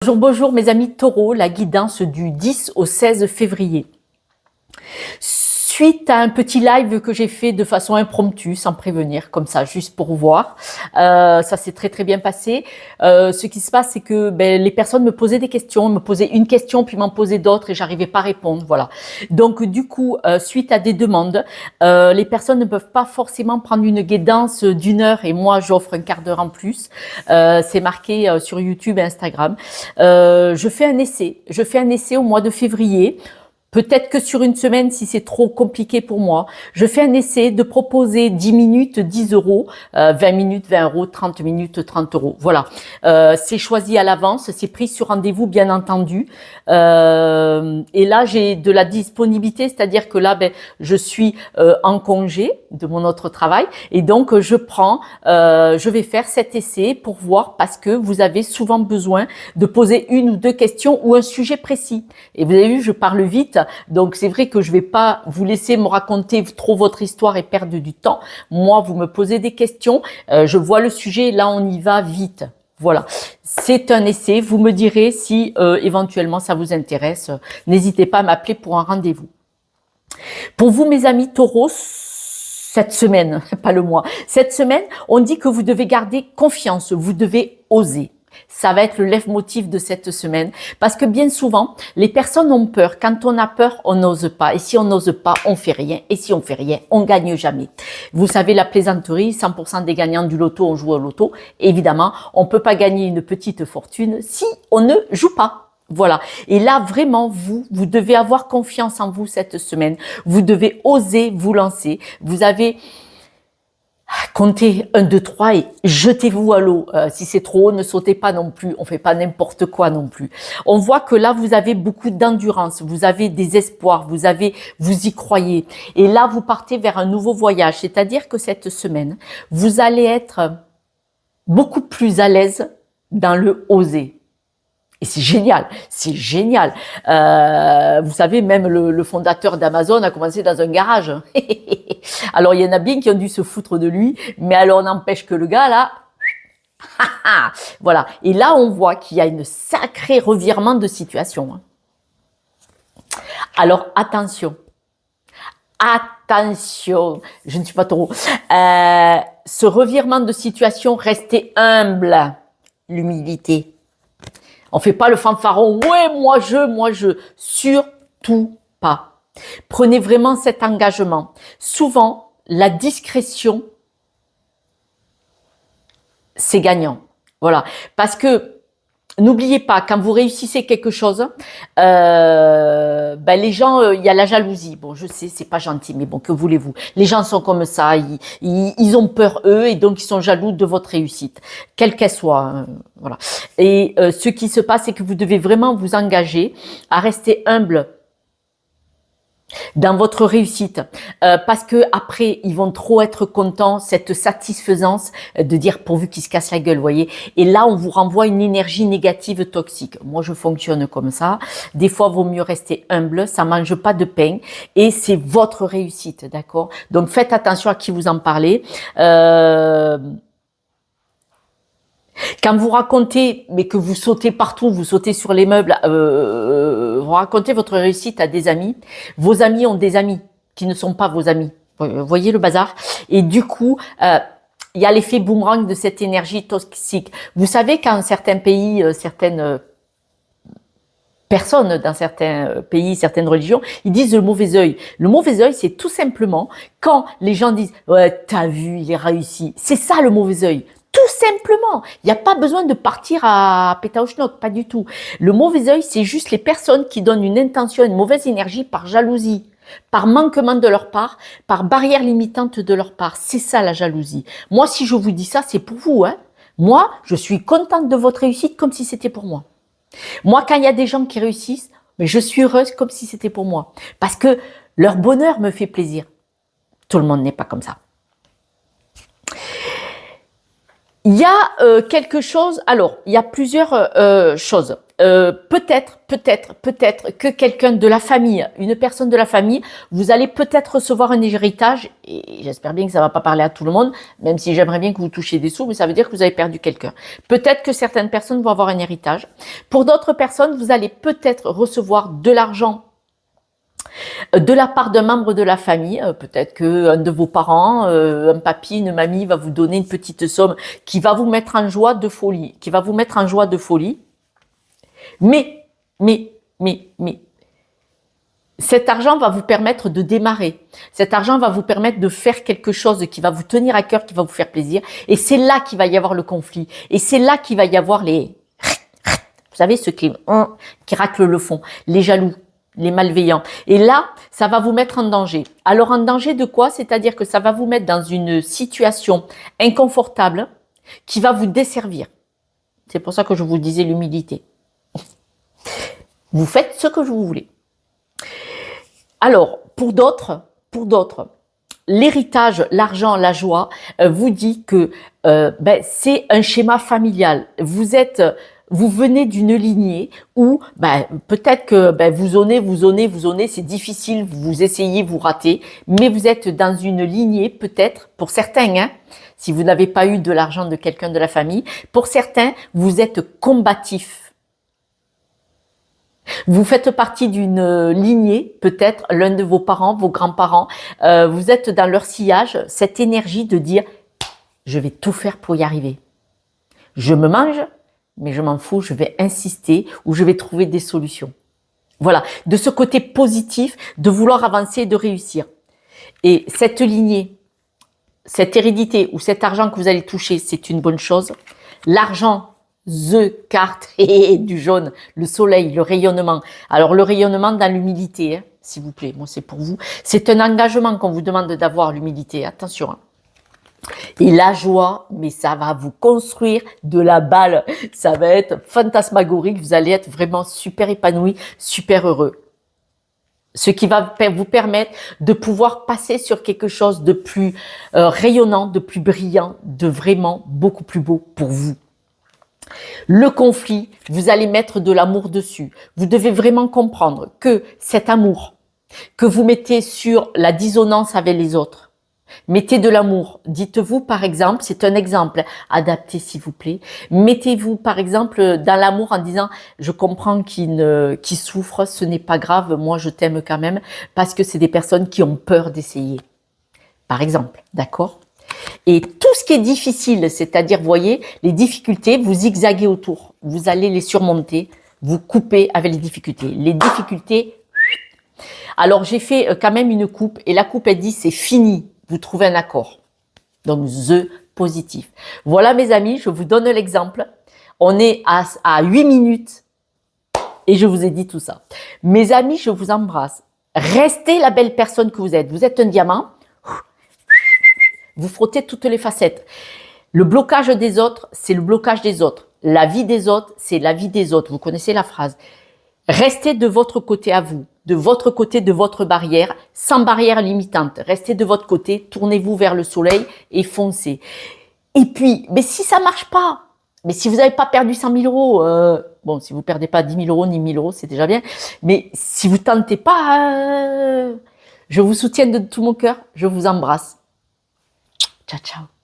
Bonjour, bonjour mes amis taureaux, la guidance du 10 au 16 février. Suite à un petit live que j'ai fait de façon impromptue, sans prévenir, comme ça, juste pour voir, ça s'est très très bien passé. Ce qui se passe, c'est que les personnes me posaient des questions, me posaient une question, puis m'en posaient d'autres et j'arrivais pas à répondre, voilà. Donc du coup, suite à des demandes, les personnes ne peuvent pas forcément prendre une guidance d'une heure et moi j'offre un quart d'heure en plus. C'est marqué sur YouTube et Instagram. Je fais un essai au mois de février. Peut-être que sur une semaine, si c'est trop compliqué pour moi, je fais un essai de proposer 10 minutes, 10 euros, 20 minutes, 20 euros, 30 minutes, 30 euros. Voilà. C'est choisi à l'avance, c'est pris sur rendez-vous, bien entendu. Et là, j'ai de la disponibilité, c'est-à-dire que là, je suis en congé de mon autre travail et donc je vais faire cet essai pour voir parce que vous avez souvent besoin de poser une ou deux questions ou un sujet précis. Et vous avez vu, je parle vite. Donc c'est vrai que je vais pas vous laisser me raconter trop votre histoire et perdre du temps. Moi, vous me posez des questions, je vois le sujet, là on y va vite. Voilà, c'est un essai. Vous me direz si éventuellement ça vous intéresse. N'hésitez pas à m'appeler pour un rendez-vous. Pour vous, mes amis taureaux, cette semaine, pas le mois, cette semaine, on dit que vous devez garder confiance, vous devez oser. Ça va être le leitmotiv de cette semaine parce que bien souvent, les personnes ont peur. Quand on a peur, on n'ose pas. Et si on n'ose pas, on fait rien. Et si on fait rien, on gagne jamais. Vous savez, la plaisanterie, 100% des gagnants du loto ont joué au loto. Évidemment, on peut pas gagner une petite fortune si on ne joue pas. Voilà. Et là, vraiment, vous devez avoir confiance en vous cette semaine. Vous devez oser vous lancer. Vous avez... Comptez 1, 2, 3 et jetez-vous à l'eau. Si c'est trop haut, ne sautez pas non plus. On fait pas n'importe quoi non plus. On voit que là, vous avez beaucoup d'endurance. Vous avez des espoirs. Vous y croyez. Et là, vous partez vers un nouveau voyage. C'est-à-dire que cette semaine, vous allez être beaucoup plus à l'aise dans le oser. Et c'est génial, c'est génial. Vous savez, même le fondateur d'Amazon a commencé dans un garage. Alors, il y en a bien qui ont dû se foutre de lui, mais alors n'empêche que le gars, là, voilà. Et là, on voit qu'il y a une sacrée revirement de situation. Alors, attention. Attention, je ne suis pas trop. Ce revirement de situation, restez humble. L'humilité. On fait pas le fanfaron. Ouais, moi je. Surtout pas. Prenez vraiment cet engagement. Souvent, la discrétion, c'est gagnant. Voilà. Parce que, n'oubliez pas, quand vous réussissez quelque chose, les gens, il y a la jalousie. Bon, je sais, c'est pas gentil, mais bon, que voulez-vous? Les gens sont comme ça, ils ont peur eux, et donc ils sont jaloux de votre réussite, quelle qu'elle soit. Voilà. Et ce qui se passe, c'est que vous devez vraiment vous engager à rester humble dans votre réussite, parce que après ils vont trop être contents, cette satisfaisance de dire pourvu qu'ils se cassent la gueule, voyez. Et là on vous renvoie une énergie négative toxique. Moi je fonctionne comme ça. Des fois vaut mieux rester humble, ça mange pas de pain et c'est votre réussite, d'accord. Donc faites attention à qui vous en parlez. Quand vous racontez, mais que vous sautez partout, vous sautez sur les meubles, vous racontez votre réussite à des amis, vos amis ont des amis qui ne sont pas vos amis. Vous voyez le bazar? Et du coup, il y a l'effet boomerang de cette énergie toxique. Vous savez qu'en certains pays, certaines personnes dans certains pays, certaines religions, ils disent le mauvais œil. Le mauvais œil, c'est tout simplement quand les gens disent « Ouais, t'as vu, il est réussi ». C'est ça le mauvais œil. Tout simplement. Il n'y a pas besoin de partir à pétaouchnok, pas du tout. Le mauvais œil, c'est juste les personnes qui donnent une intention, une mauvaise énergie par jalousie, par manquement de leur part, par barrière limitante de leur part. C'est ça la jalousie. Moi, si je vous dis ça, c'est pour vous, hein. Moi, je suis contente de votre réussite comme si c'était pour moi. Moi, quand il y a des gens qui réussissent, mais je suis heureuse comme si c'était pour moi. Parce que leur bonheur me fait plaisir. Tout le monde n'est pas comme ça. Il y a quelque chose, alors, il y a plusieurs choses. peut-être que quelqu'un de la famille, une personne de la famille, vous allez peut-être recevoir un héritage, et j'espère bien que ça va pas parler à tout le monde, même si j'aimerais bien que vous touchiez des sous, mais ça veut dire que vous avez perdu quelqu'un. Peut-être que certaines personnes vont avoir un héritage. Pour d'autres personnes, vous allez peut-être recevoir de l'argent de la part d'un membre de la famille, peut-être qu'un de vos parents, un papy, une mamie va vous donner une petite somme qui va vous mettre en joie de folie, mais, cet argent va vous permettre de démarrer. Cet argent va vous permettre de faire quelque chose qui va vous tenir à cœur, qui va vous faire plaisir. Et c'est là qu'il va y avoir le conflit. Et c'est là qu'il va y avoir les... Vous savez, ceux qui raclent le fond, les jaloux, les malveillants. Et là, ça va vous mettre en danger. Alors en danger de quoi? C'est-à-dire que ça va vous mettre dans une situation inconfortable qui va vous desservir. C'est pour ça que je vous disais l'humilité. Vous faites ce que vous voulez. Alors, pour d'autres, l'héritage, l'argent, la joie, vous dit que c'est un schéma familial. Vous venez d'une lignée où peut-être que vous zonnez, c'est difficile, vous essayez, vous ratez, mais vous êtes dans une lignée peut-être, pour certains, hein, si vous n'avez pas eu de l'argent de quelqu'un de la famille, pour certains, vous êtes combatif. Vous faites partie d'une lignée, peut-être l'un de vos parents, vos grands-parents, vous êtes dans leur sillage, cette énergie de dire « je vais tout faire pour y arriver ». Je me mange, mais je m'en fous, je vais insister ou je vais trouver des solutions. Voilà, de ce côté positif, de vouloir avancer et de réussir. Et cette lignée, cette hérédité ou cet argent que vous allez toucher, c'est une bonne chose. L'argent, carte du jaune, le soleil, le rayonnement. Alors le rayonnement dans l'humilité, hein, s'il vous plaît, moi c'est pour vous. C'est un engagement qu'on vous demande d'avoir, l'humilité, attention. Hein. Et la joie, mais ça va vous construire de la balle. Ça va être fantasmagorique, vous allez être vraiment super épanoui, super heureux. Ce qui va vous permettre de pouvoir passer sur quelque chose de plus rayonnant, de plus brillant, de vraiment beaucoup plus beau pour vous. Le conflit, vous allez mettre de l'amour dessus. Vous devez vraiment comprendre que cet amour que vous mettez sur la dissonance avec les autres, mettez de l'amour. Dites-vous par exemple, c'est un exemple, adapté s'il vous plaît. Mettez-vous par exemple dans l'amour en disant « je comprends qu'il souffre, ce n'est pas grave, moi je t'aime quand même » parce que c'est des personnes qui ont peur d'essayer. Par exemple, d'accord ? Et tout ce qui est difficile, c'est-à-dire, vous voyez, les difficultés, vous zigzaguez autour. Vous allez les surmonter, vous coupez avec les difficultés. Les difficultés, alors j'ai fait quand même une coupe, et la coupe, elle dit, c'est fini, vous trouvez un accord. Donc, positif. Voilà, mes amis, je vous donne l'exemple. On est à 8 minutes, et je vous ai dit tout ça. Mes amis, je vous embrasse. Restez la belle personne que vous êtes. Vous êtes un diamant. Vous frottez toutes les facettes. Le blocage des autres, c'est le blocage des autres. La vie des autres, c'est la vie des autres. Vous connaissez la phrase. Restez de votre côté à vous, de votre côté de votre barrière, sans barrière limitante. Restez de votre côté, tournez-vous vers le soleil et foncez. Et puis, mais si ça marche pas, mais si vous n'avez pas perdu 100 000 euros, bon, si vous perdez pas 10 000 euros ni 1 000 euros, c'est déjà bien. Mais si vous tentez pas, je vous soutiens de tout mon cœur, je vous embrasse. Ciao, ciao.